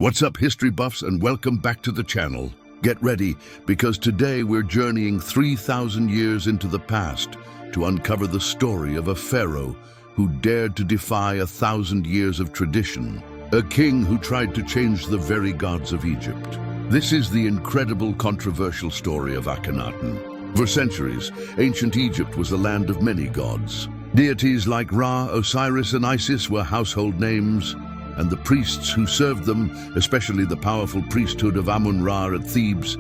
What's up, history buffs, and welcome back to the channel. Get ready, because today we're journeying 3,000 years into the past to uncover the story of a pharaoh who dared to defy 1,000 years of tradition, a king who tried to change the very gods of Egypt. This is the incredible, controversial story of Akhenaten. For centuries, ancient Egypt was a land of many gods. Deities like Ra, Osiris, and Isis were household names, and the priests who served them, especially the powerful priesthood of Amun-Ra at Thebes,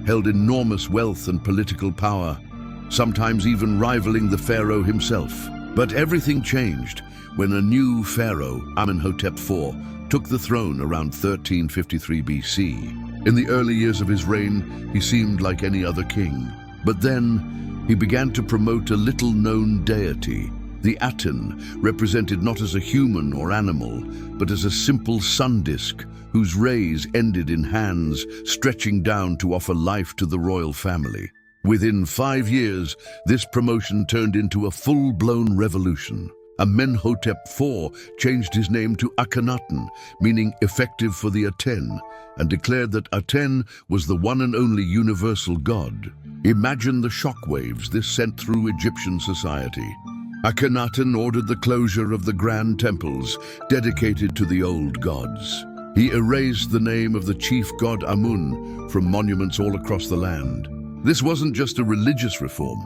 held enormous wealth and political power, sometimes even rivaling the pharaoh himself. But everything changed when a new pharaoh, Amenhotep IV, took the throne around 1353 BC. In the early years of his reign, he seemed like any other king. But then, he began to promote a little-known deity. The Aten, represented not as a human or animal, but as a simple sun disk whose rays ended in hands stretching down to offer life to the royal family. Within 5 years, this promotion turned into a full-blown revolution. Amenhotep IV changed his name to Akhenaten, meaning effective for the Aten, and declared that Aten was the one and only universal god. Imagine the shockwaves this sent through Egyptian society. Akhenaten ordered the closure of the grand temples dedicated to the old gods. He erased the name of the chief god Amun from monuments all across the land. This wasn't just a religious reform.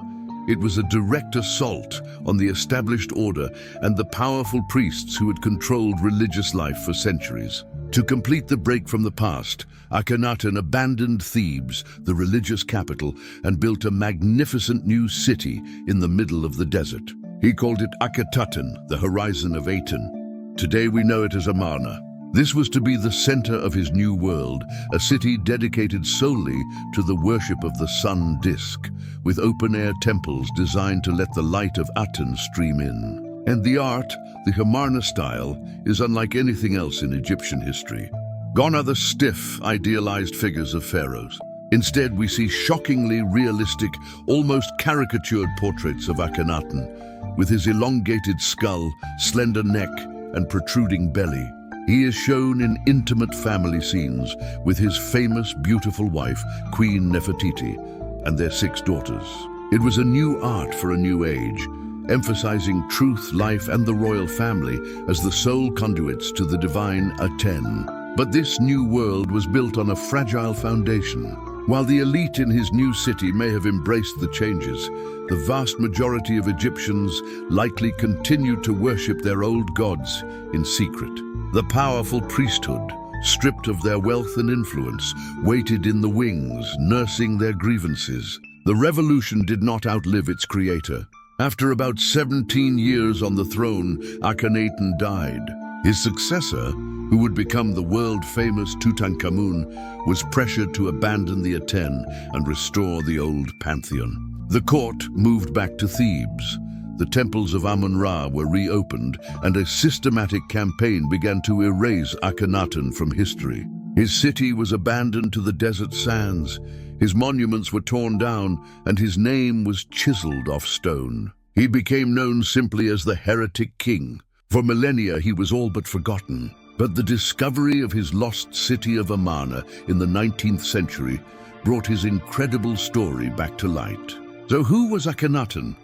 It was a direct assault on the established order and the powerful priests who had controlled religious life for centuries. To complete the break from the past, Akhenaten abandoned Thebes, the religious capital, and built a magnificent new city in the middle of the desert. He called it Akhenaten, the horizon of Aten. Today we know it as Amarna. This was to be the center of his new world, a city dedicated solely to the worship of the sun disk, with open-air temples designed to let the light of Aten stream in. And the art, the Amarna style, is unlike anything else in Egyptian history. Gone are the stiff, idealized figures of pharaohs. Instead, we see shockingly realistic, almost caricatured portraits of Akhenaten, with his elongated skull, slender neck, and protruding belly. He is shown in intimate family scenes with his famous, beautiful wife, Queen Nefertiti, and their 6 daughters. It was a new art for a new age, emphasizing truth, life, and the royal family as the sole conduits to the divine Aten. But this new world was built on a fragile foundation. While the elite in his new city may have embraced the changes, the vast majority of Egyptians likely continued to worship their old gods in secret. The powerful priesthood, stripped of their wealth and influence, waited in the wings, nursing their grievances. The revolution did not outlive its creator. After about 17 years on the throne, Akhenaten died. His successor, who would become the world-famous Tutankhamun, was pressured to abandon the Aten and restore the old pantheon. The court moved back to Thebes. The temples of Amun-Ra were reopened, and a systematic campaign began to erase Akhenaten from history. His city was abandoned to the desert sands, his monuments were torn down, and his name was chiseled off stone. He became known simply as the Heretic King. For millennia, he was all but forgotten. But the discovery of his lost city of Amarna in the 19th century brought his incredible story back to light. So who was Akhenaten?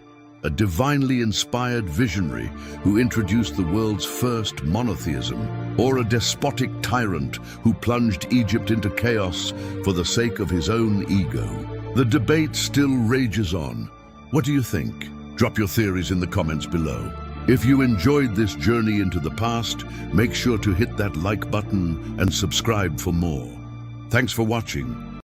A divinely inspired visionary who introduced the world's first monotheism, or a despotic tyrant who plunged Egypt into chaos for the sake of his own ego? The debate still rages on. What do you think? Drop your theories in the comments below. If you enjoyed this journey into the past, make sure to hit that like button and subscribe for more. Thanks for watching.